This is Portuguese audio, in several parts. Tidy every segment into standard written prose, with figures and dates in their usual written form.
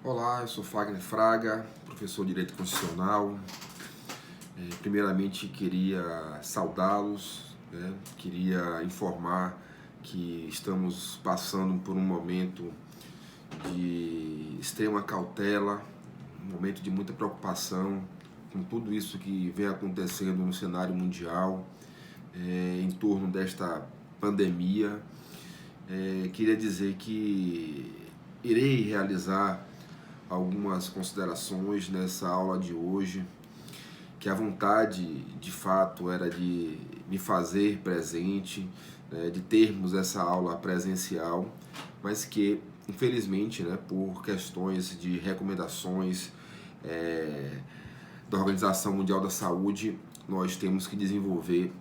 Olá, eu sou Fagner Fraga, professor de Direito Constitucional. Primeiramente, queria saudá-los, queria informar que estamos passando por um momento de extrema cautela, um momento de muita preocupação com tudo isso que vem acontecendo no cenário mundial, em torno desta pandemia. Queria dizer que irei realizar algumas considerações nessa aula de hoje, que a vontade de fato era de me fazer presente, de termos essa aula presencial, mas que infelizmente, por questões de recomendações da Organização Mundial da Saúde, nós temos que desenvolver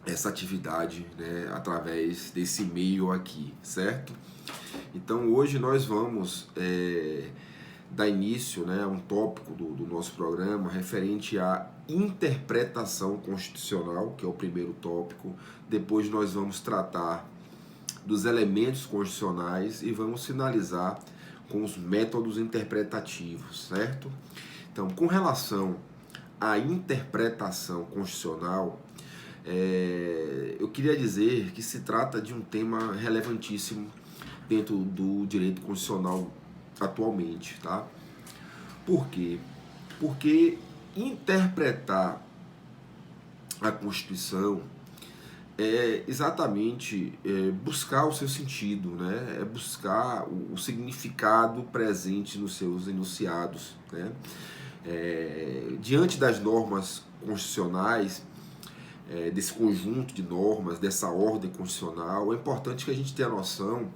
essa atividade através desse meio aqui, certo? Então hoje nós vamos dar início a um tópico do nosso programa referente à interpretação constitucional, que é o primeiro tópico. Depois nós vamos tratar dos elementos constitucionais e vamos finalizar com os métodos interpretativos, certo? Então, com relação à interpretação constitucional, eu queria dizer que se trata de um tema relevantíssimo dentro do direito constitucional atualmente, tá? Por quê? Porque interpretar a Constituição é exatamente buscar o seu sentido, é buscar o significado presente nos seus enunciados, diante das normas constitucionais, desse conjunto de normas, dessa ordem constitucional, é importante que a gente tenha a noção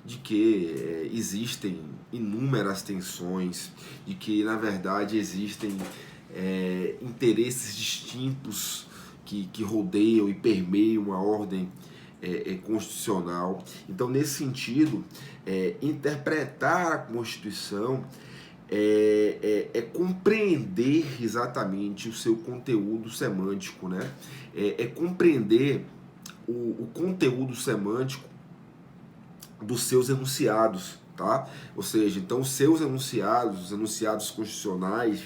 de que existem inúmeras tensões, de que, na verdade, existem interesses distintos que rodeiam e permeiam a ordem constitucional. Então, nesse sentido, interpretar a Constituição é compreender exatamente o seu conteúdo semântico, compreender o conteúdo semântico dos seus enunciados, tá? Ou seja, então os seus enunciados, os enunciados constitucionais,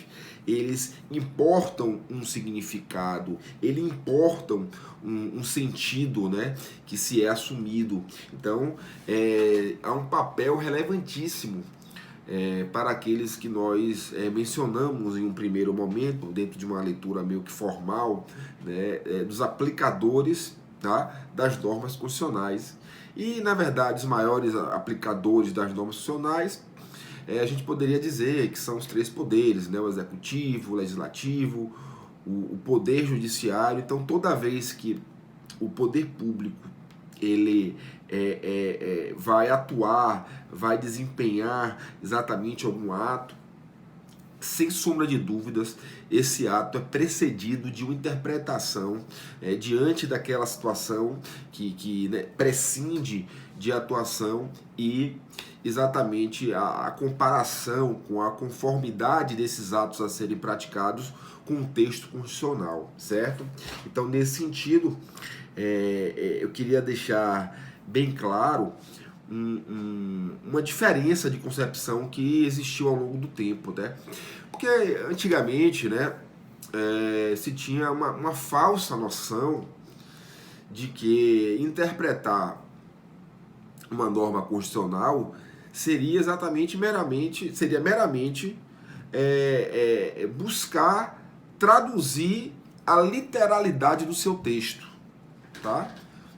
eles importam um significado, eles importam um sentido, que se é assumido. Então, há um papel relevantíssimo para aqueles que nós mencionamos em um primeiro momento, dentro de uma leitura meio que formal, dos aplicadores, tá, das normas constitucionais. E, na verdade, os maiores aplicadores das normas constitucionais, a gente poderia dizer que são os três poderes, o executivo, o legislativo, o poder judiciário. Então, toda vez que o poder público ele vai atuar, vai desempenhar exatamente algum ato, sem sombra de dúvidas, esse ato é precedido de uma interpretação diante daquela situação que prescinde de atuação e exatamente a comparação com a conformidade desses atos a serem praticados com o texto constitucional, certo? Então, nesse sentido, eu queria deixar bem claro uma diferença de concepção que existiu ao longo do tempo, Porque antigamente, se tinha uma falsa noção de que interpretar uma norma constitucional seria meramente buscar traduzir a literalidade do seu texto, tá?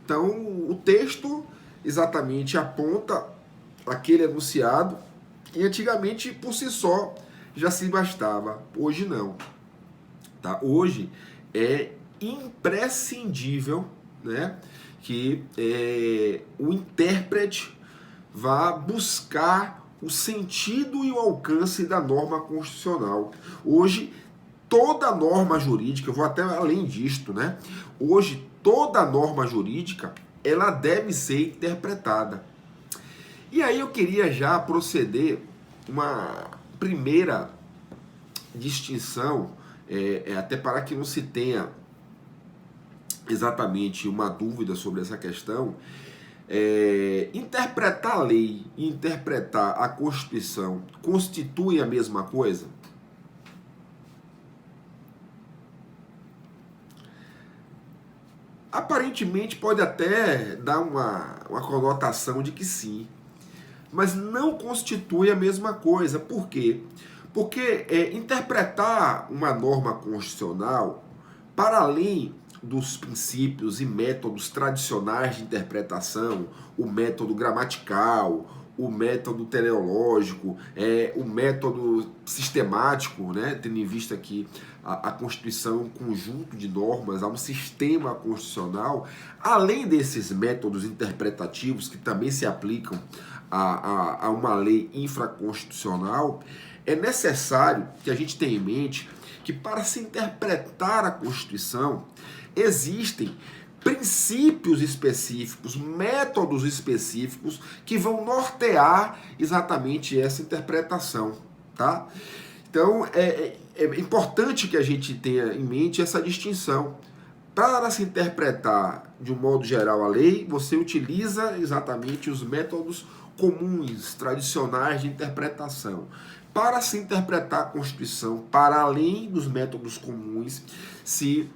Então, o texto exatamente aponta aquele enunciado e antigamente, por si só, já se bastava. Hoje não. Tá? Hoje é imprescindível que o intérprete vá buscar o sentido e o alcance da norma constitucional. Hoje, toda norma jurídica, eu vou até além disto, Hoje, toda norma jurídica ela deve ser interpretada. E aí eu queria já proceder uma primeira distinção, até para que não se tenha exatamente uma dúvida sobre essa questão, interpretar a lei e interpretar a Constituição constitui a mesma coisa? Aparentemente pode até dar uma conotação de que sim, mas não constitui a mesma coisa. Por quê? Porque interpretar uma norma constitucional, para além dos princípios e métodos tradicionais de interpretação, o método gramatical, o método teleológico, o método sistemático, né, tendo em vista que a Constituição é um conjunto de normas, há um sistema constitucional, além desses métodos interpretativos que também se aplicam a uma lei infraconstitucional, é necessário que a gente tenha em mente que para se interpretar a Constituição existem princípios específicos, métodos específicos que vão nortear exatamente essa interpretação, tá? Então é importante que a gente tenha em mente essa distinção. Para se interpretar de um modo geral a lei, você utiliza exatamente os métodos comuns, tradicionais de interpretação. Para se interpretar a Constituição, para além dos métodos comuns, se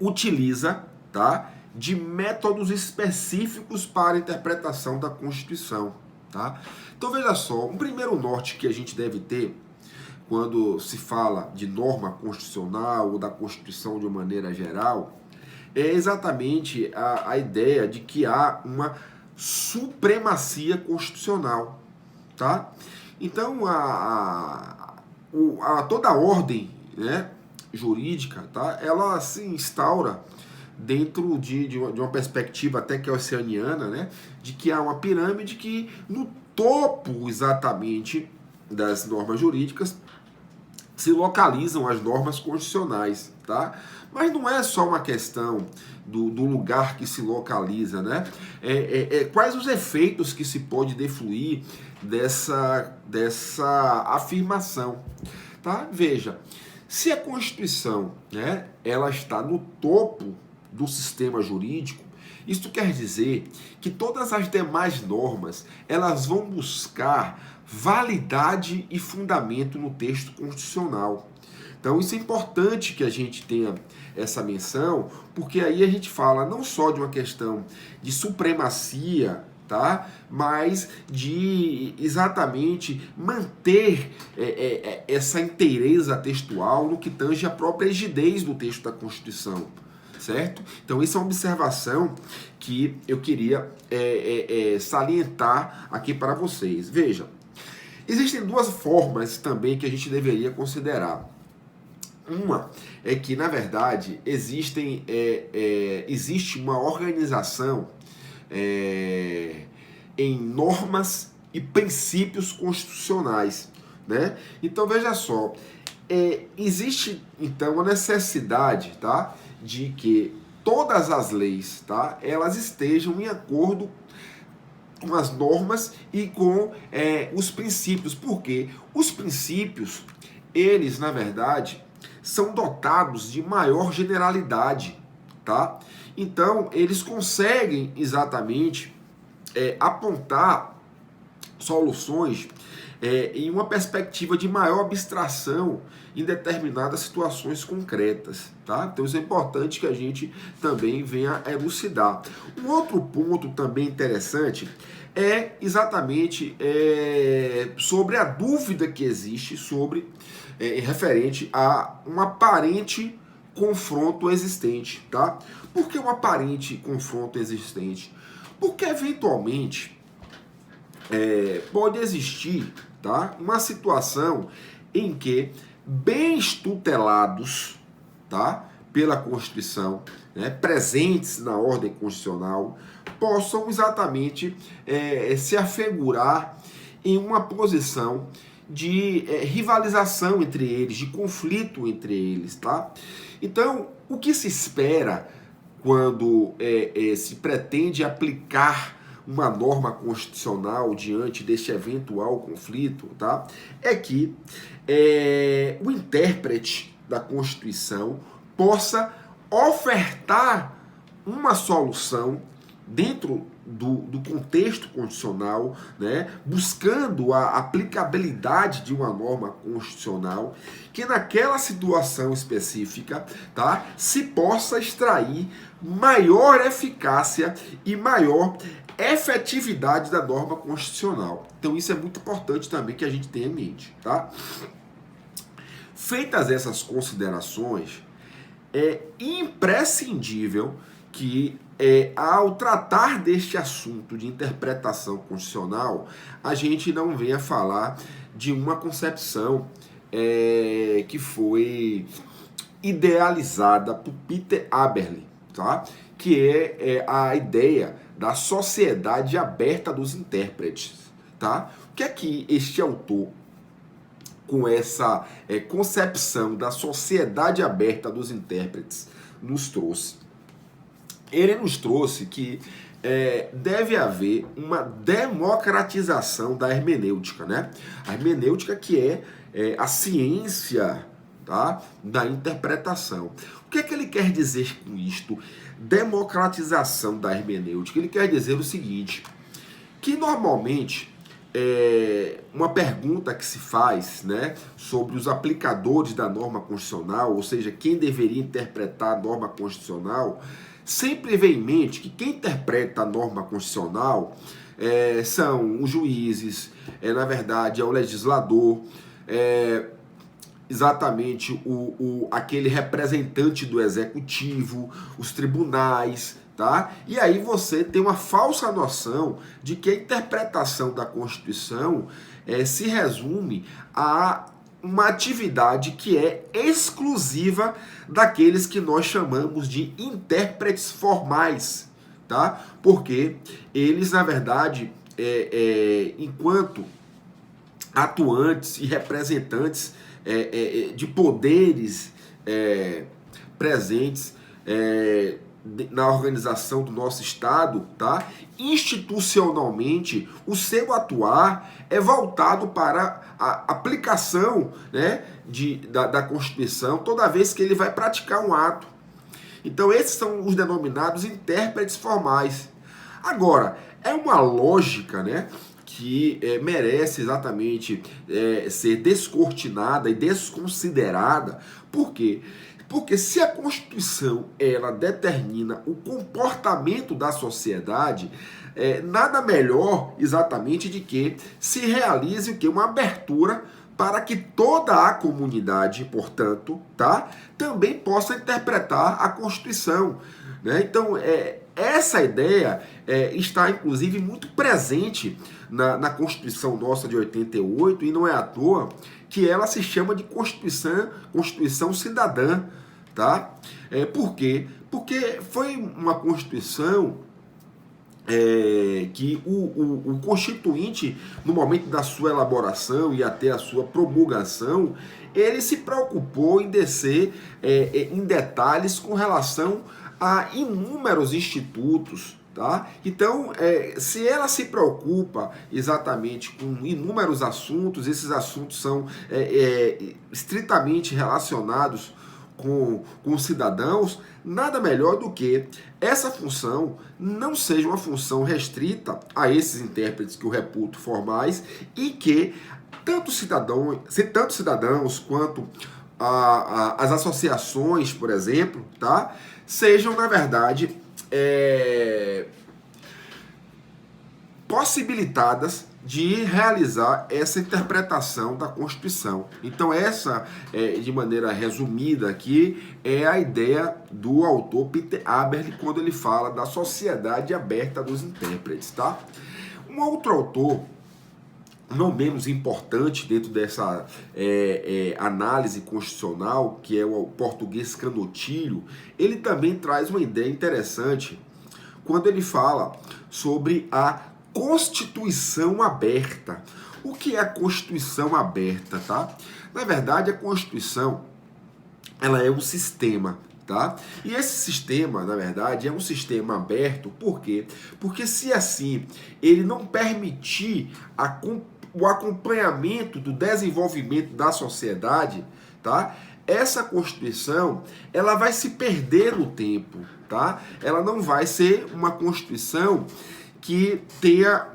utiliza, tá, de métodos específicos para a interpretação da Constituição. Tá? Então veja só, um primeiro norte que a gente deve ter quando se fala de norma constitucional ou da Constituição de uma maneira geral, é exatamente a ideia de que há uma supremacia constitucional. Tá? Então, toda a ordem, né, jurídica, tá, ela se instaura dentro de uma perspectiva até kelseniana, né, de que há uma pirâmide que no topo exatamente das normas jurídicas se localizam as normas constitucionais, tá? Mas não é só uma questão do lugar que se localiza, né? Quais os efeitos que se pode defluir dessa afirmação, tá? Veja, se a Constituição, né, ela está no topo do sistema jurídico, isso quer dizer que todas as demais normas, elas vão buscar validade e fundamento no texto constitucional. Então isso é importante que a gente tenha essa menção, porque aí a gente fala não só de uma questão de supremacia, tá? Mas de exatamente manter essa inteireza textual no que tange a própria rigidez do texto da Constituição. Certo? Então, isso é uma observação que eu queria salientar aqui para vocês. Veja, existem duas formas também que a gente deveria considerar. Uma é que, na verdade, existe uma organização em normas e princípios constitucionais. Né? Então, veja só, existe, então, a necessidade, tá, de que todas as leis, tá, elas estejam em acordo com as normas e com os princípios. Porque os princípios, eles, na verdade, são dotados de maior generalidade, tá? Então, eles conseguem exatamente apontar soluções em uma perspectiva de maior abstração em determinadas situações concretas, tá? Então isso é importante que a gente também venha a elucidar. Um outro ponto também interessante é exatamente sobre a dúvida que existe sobre referente a um aparente confronto existente, tá? Por que um aparente confronto existente? Porque eventualmente pode existir, tá, uma situação em que bens tutelados, tá, pela Constituição, né, presentes na ordem constitucional, possam exatamente se afigurar em uma posição de rivalização entre eles, de conflito entre eles, tá? Então, o que se espera quando se pretende aplicar uma norma constitucional diante deste eventual conflito, tá, é que o intérprete da Constituição possa ofertar uma solução dentro do contexto constitucional, né, buscando a aplicabilidade de uma norma constitucional, que naquela situação específica, tá, se possa extrair maior eficácia e maior efetividade da norma constitucional. Então isso é muito importante também que a gente tenha em mente, tá? Feitas essas considerações, é imprescindível que, ao tratar deste assunto de interpretação constitucional, a gente não venha falar de uma concepção que foi idealizada por Peter Haberle, tá? Que é a ideia da sociedade aberta dos intérpretes, tá? O que é que este autor, com essa concepção da sociedade aberta dos intérpretes, nos trouxe? Ele nos trouxe que deve haver uma democratização da hermenêutica, né? A hermenêutica que é a ciência, tá, da interpretação. O que é que ele quer dizer com isto? Democratização da hermenêutica. Ele quer dizer o seguinte, que normalmente uma pergunta que se faz, né, sobre os aplicadores da norma constitucional, ou seja, quem deveria interpretar a norma constitucional, sempre vem em mente que quem interpreta a norma constitucional são os juízes, na verdade é o legislador, exatamente aquele representante do executivo, os tribunais, tá? E aí você tem uma falsa noção de que a interpretação da Constituição se resume a uma atividade que é exclusiva daqueles que nós chamamos de intérpretes formais, tá? Porque eles, na verdade, enquanto atuantes e representantes de poderes presentes na organização do nosso Estado, tá? Institucionalmente, o seu atuar é voltado para a aplicação, né, da Constituição toda vez que ele vai praticar um ato. Então esses são os denominados intérpretes formais. Agora, é uma lógica, né, que merece exatamente ser descortinada e desconsiderada. Por quê? Porque se a Constituição ela determina o comportamento da sociedade, nada melhor exatamente de que se realize o que? Uma abertura para que toda a comunidade, portanto, tá, também possa interpretar a Constituição, né? Então, essa ideia está, inclusive, muito presente na Constituição nossa de 88, e não é à toa que ela se chama de Constituição Cidadã, tá? Por quê? Porque foi uma Constituição que o Constituinte, no momento da sua elaboração e até a sua promulgação, ele se preocupou em descer em detalhes com relação a inúmeros institutos, tá? Então, se ela se preocupa exatamente com inúmeros assuntos, esses assuntos são estritamente relacionados com os cidadãos, nada melhor do que essa função não seja uma função restrita a esses intérpretes que eu reputo formais e que tanto cidadãos quanto as associações, por exemplo, tá, sejam, na verdade, possibilitadas de realizar essa interpretação da Constituição. Então essa, de maneira resumida aqui, é a ideia do autor Peter Haberle quando ele fala da sociedade aberta dos intérpretes, tá? Um outro autor, não menos importante dentro dessa análise constitucional, que é o português Canotilho, ele também traz uma ideia interessante quando ele fala sobre a Constituição aberta. O que é a Constituição aberta, tá? Na verdade, a Constituição, ela é um sistema, tá? E esse sistema, na verdade, é um sistema aberto, por quê? Porque se assim ele não permitir o acompanhamento do desenvolvimento da sociedade, tá? Essa Constituição, ela vai se perder no tempo, tá? Ela não vai ser uma Constituição que tenha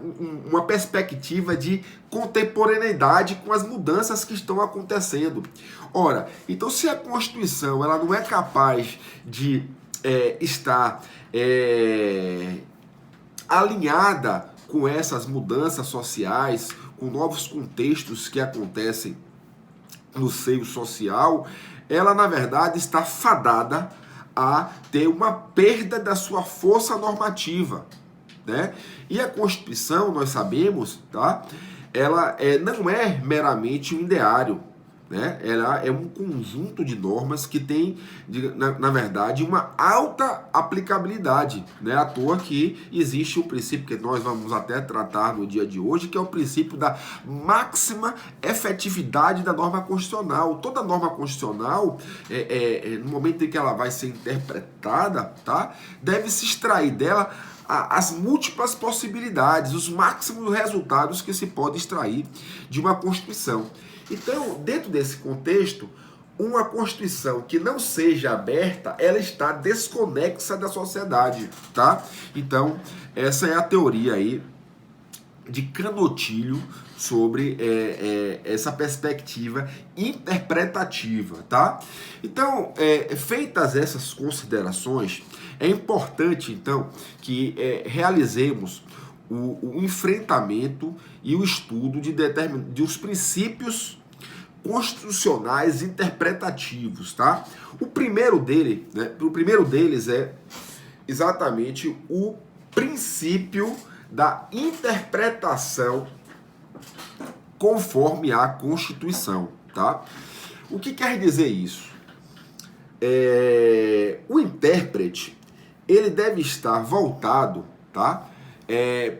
uma perspectiva de contemporaneidade com as mudanças que estão acontecendo. Ora, então se a Constituição ela não é capaz de estar alinhada com essas mudanças sociais, com novos contextos que acontecem no seio social, ela na verdade está fadada a ter uma perda da sua força normativa, né? E a Constituição, nós sabemos, tá? Ela não é meramente um ideário, né? Ela é um conjunto de normas que tem, na verdade, uma alta aplicabilidade, né? À toa que existe o princípio que nós vamos até tratar no dia de hoje, que é o princípio da máxima efetividade da norma constitucional. Toda norma constitucional, no momento em que ela vai ser interpretada, tá? Deve se extrair dela as múltiplas possibilidades, os máximos resultados que se pode extrair de uma Constituição. Então, dentro desse contexto, uma Constituição que não seja aberta, ela está desconexa da sociedade, tá? Então, essa é a teoria aí de Canottilho sobre essa perspectiva interpretativa, tá? Então, feitas essas considerações, é importante, então, que realizemos o enfrentamento e o estudo de os princípios constitucionais interpretativos, tá? O primeiro deles é exatamente o princípio da interpretação conforme a Constituição, tá? O que quer dizer isso? O intérprete, ele deve estar voltado, tá?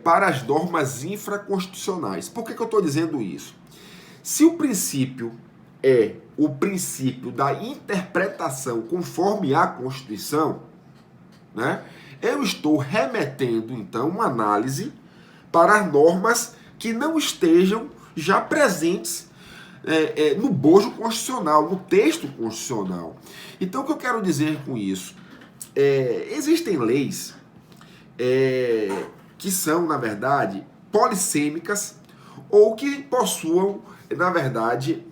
Para as normas infraconstitucionais. Por que eu estou dizendo isso? Se o princípio é o princípio da interpretação conforme a Constituição, né, eu estou remetendo, então, uma análise para as normas que não estejam já presentes no bojo constitucional, no texto constitucional. Então, o que eu quero dizer com isso? Existem leis que são, na verdade, polissêmicas ou que possuam, na verdade,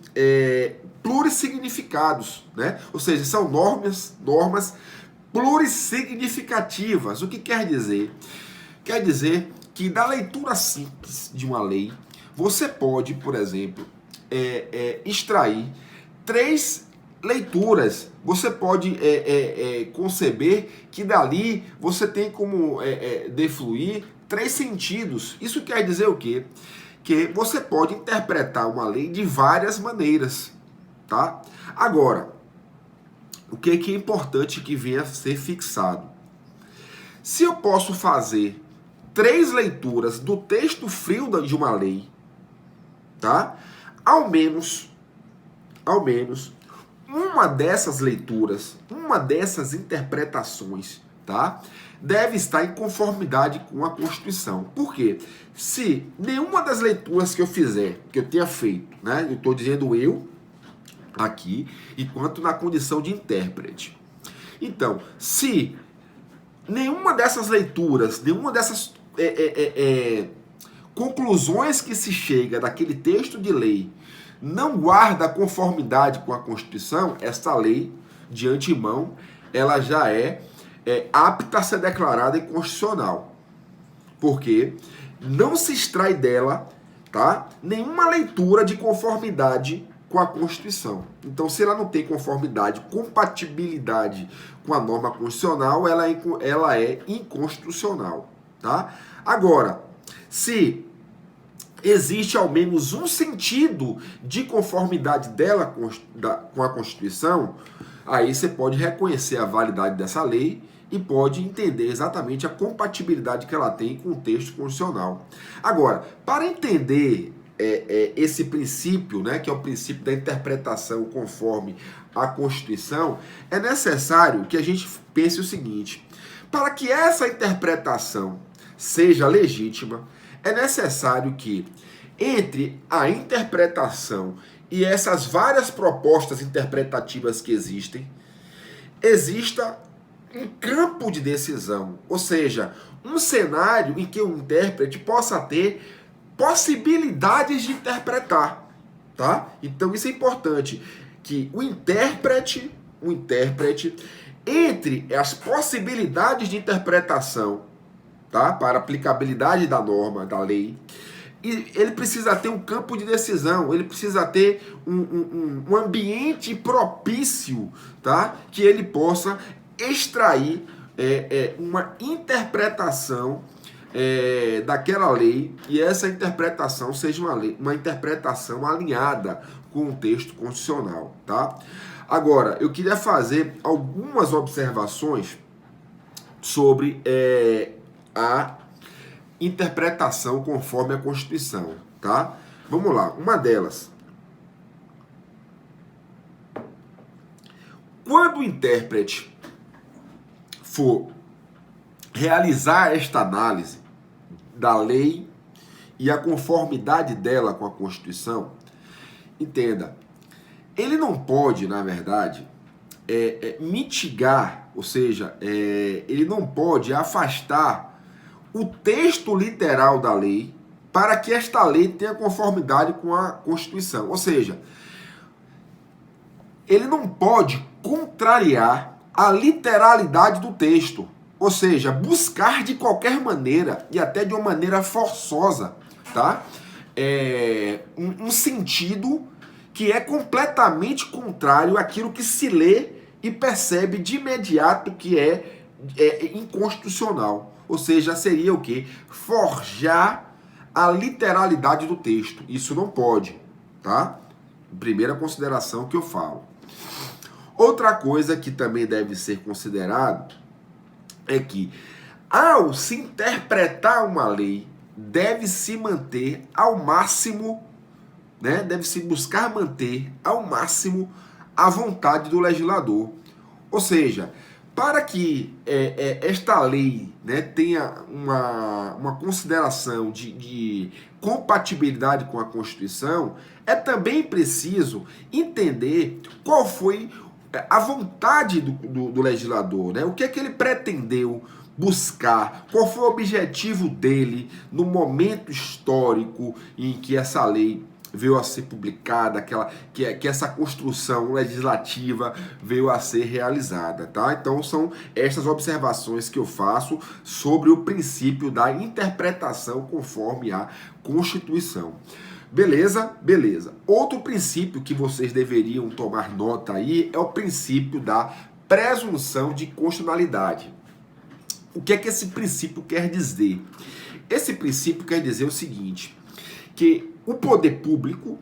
plurissignificados, né? Ou seja, são normas plurissignificativas. O que quer dizer? Quer dizer que da leitura simples de uma lei, você pode, por exemplo, extrair 3 leituras. Você pode conceber que dali você tem como defluir 3 sentidos. Isso quer dizer o quê? Que você pode interpretar uma lei de várias maneiras, tá? Agora, o que é importante que venha a ser fixado? Se eu posso fazer 3 leituras do texto frio de uma lei, tá? Ao menos uma dessas leituras, uma dessas interpretações, tá? Deve estar em conformidade com a Constituição. Por quê? Se nenhuma das leituras que eu fizer, que eu tenha feito, né? Eu estou dizendo eu aqui, enquanto na condição de intérprete. Então, se nenhuma dessas leituras, nenhuma dessas conclusões que se chega daquele texto de lei não guarda conformidade com a Constituição, essa lei, de antemão, ela já é apta a ser declarada inconstitucional. Porque não se extrai dela, tá, nenhuma leitura de conformidade com a Constituição. Então, se ela não tem conformidade, compatibilidade com a norma constitucional, ela é inconstitucional, tá? Agora, se existe ao menos um sentido de conformidade dela com a Constituição, aí você pode reconhecer a validade dessa lei e pode entender exatamente a compatibilidade que ela tem com o texto constitucional. Agora, para entender esse princípio, né, que é o princípio da interpretação conforme a Constituição, é necessário que a gente pense o seguinte: para que essa interpretação seja legítima, é necessário que, entre a interpretação e essas várias propostas interpretativas que existem, exista um campo de decisão, ou seja, um cenário em que o intérprete possa ter possibilidades de interpretar, tá? Então isso é importante, que o intérprete, entre as possibilidades de interpretação, tá? Para aplicabilidade da norma, da lei, e ele precisa ter um campo de decisão, ele precisa ter um ambiente propício, tá? Que ele possa extrair uma interpretação daquela lei, e essa interpretação seja uma interpretação alinhada com o texto constitucional, tá? Agora, eu queria fazer algumas observações sobre a interpretação conforme a Constituição, tá? Vamos lá, uma delas. Quando o intérprete for realizar esta análise da lei e a conformidade dela com a Constituição, entenda, ele não pode, na verdade, mitigar, ou seja, ele não pode afastar o texto literal da lei para que esta lei tenha conformidade com a Constituição. Ou seja, ele não pode contrariar a literalidade do texto. Ou seja, buscar de qualquer maneira, e até de uma maneira forçosa, tá? Um sentido que é completamente contrário àquilo que se lê e percebe de imediato que é inconstitucional. Ou seja, seria o quê? Forjar a literalidade do texto. Isso não pode, tá? Primeira consideração que eu falo. Outra coisa que também deve ser considerado é que, ao se interpretar uma lei, deve-se manter ao máximo, né? Deve-se buscar manter ao máximo a vontade do legislador. Ou seja, para que esta lei, né, tenha uma consideração de compatibilidade com a Constituição, é também preciso entender qual foi a vontade do legislador, né? O que é que ele pretendeu buscar, qual foi o objetivo dele no momento histórico em que essa lei veio a ser publicada, que essa construção legislativa veio a ser realizada, tá? Então são estas observações que eu faço sobre o princípio da interpretação conforme a Constituição. Beleza? Beleza. Outro princípio que vocês deveriam tomar nota aí é o princípio da presunção de constitucionalidade. O que é que esse princípio quer dizer? Esse princípio quer dizer o seguinte, que o poder público,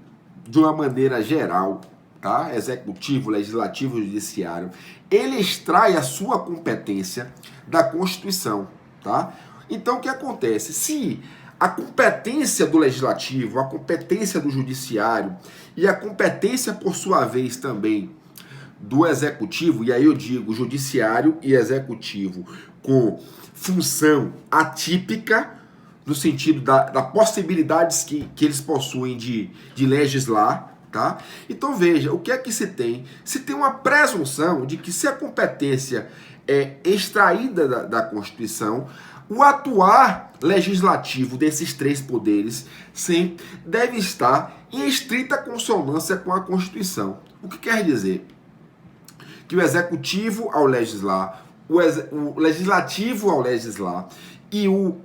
de uma maneira geral, tá? Executivo, legislativo, judiciário, ele extrai a sua competência da Constituição, tá? Então o que acontece? Se a competência do legislativo, a competência do judiciário e a competência, por sua vez, também do executivo, e aí eu digo judiciário e executivo com função atípica, no sentido das possibilidades que eles possuem de legislar, tá? Então veja, o que é que se tem? Se tem uma presunção de que, se a competência é extraída da Constituição, o atuar legislativo desses três poderes sempre deve estar em estrita consonância com a Constituição. O que quer dizer? Que o executivo, ao legislar, o legislativo, ao legislar, e o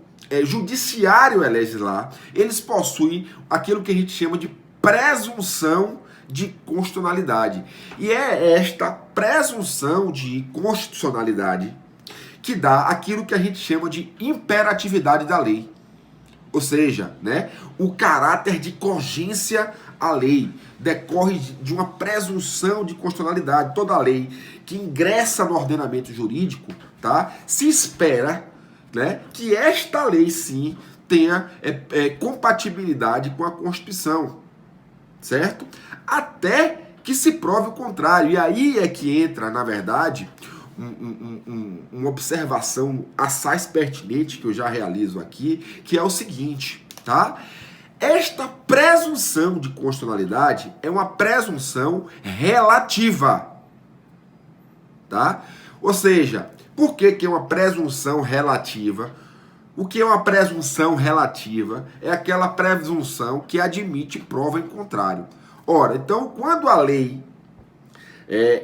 judiciário a legislar, eles possuem aquilo que a gente chama de presunção de constitucionalidade. E é esta presunção de constitucionalidade que dá aquilo que a gente chama de imperatividade da lei. Ou seja, né, o caráter de cogência à lei decorre de uma presunção de constitucionalidade. Toda lei que ingressa no ordenamento jurídico, tá, se espera, né, que esta lei sim tenha compatibilidade com a Constituição, certo? Até que se prove o contrário. E aí é que entra, na verdade, uma observação assaz pertinente que eu já realizo aqui, que é o seguinte, tá? Esta presunção de constitucionalidade é uma presunção relativa, tá? Ou seja, por que que é uma presunção relativa? O que é uma presunção relativa? É aquela presunção que admite prova em contrário. Ora, então, quando a lei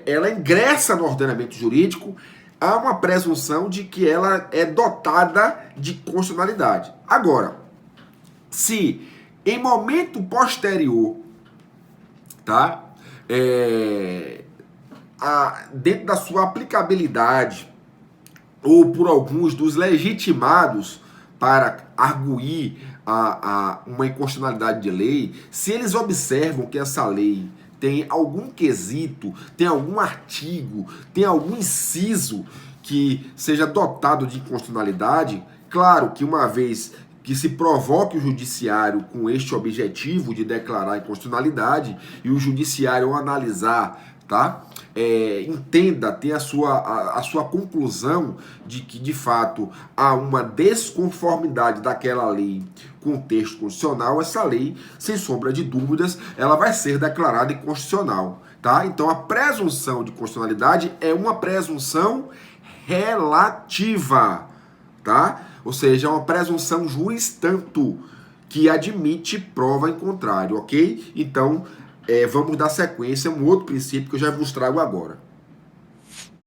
ela ingressa no ordenamento jurídico, há uma presunção de que ela é dotada de constitucionalidade. Agora, se em momento posterior, tá, dentro da sua aplicabilidade, ou por alguns dos legitimados para arguir uma inconstitucionalidade de lei, se eles observam que essa lei tem algum quesito, tem algum artigo, tem algum inciso que seja dotado de inconstitucionalidade, claro que uma vez que se provoque o judiciário com este objetivo de declarar inconstitucionalidade e o judiciário analisar, tá? Entenda, ter a sua conclusão de que, de fato, há uma desconformidade daquela lei com o texto constitucional, essa lei, sem sombra de dúvidas, ela vai ser declarada inconstitucional. Tá? Então, a presunção de constitucionalidade é uma presunção relativa, tá? Ou seja, é uma presunção juris tanto, que admite prova em contrário, ok? Então, vamos dar sequência a um outro princípio que eu já vos trago agora.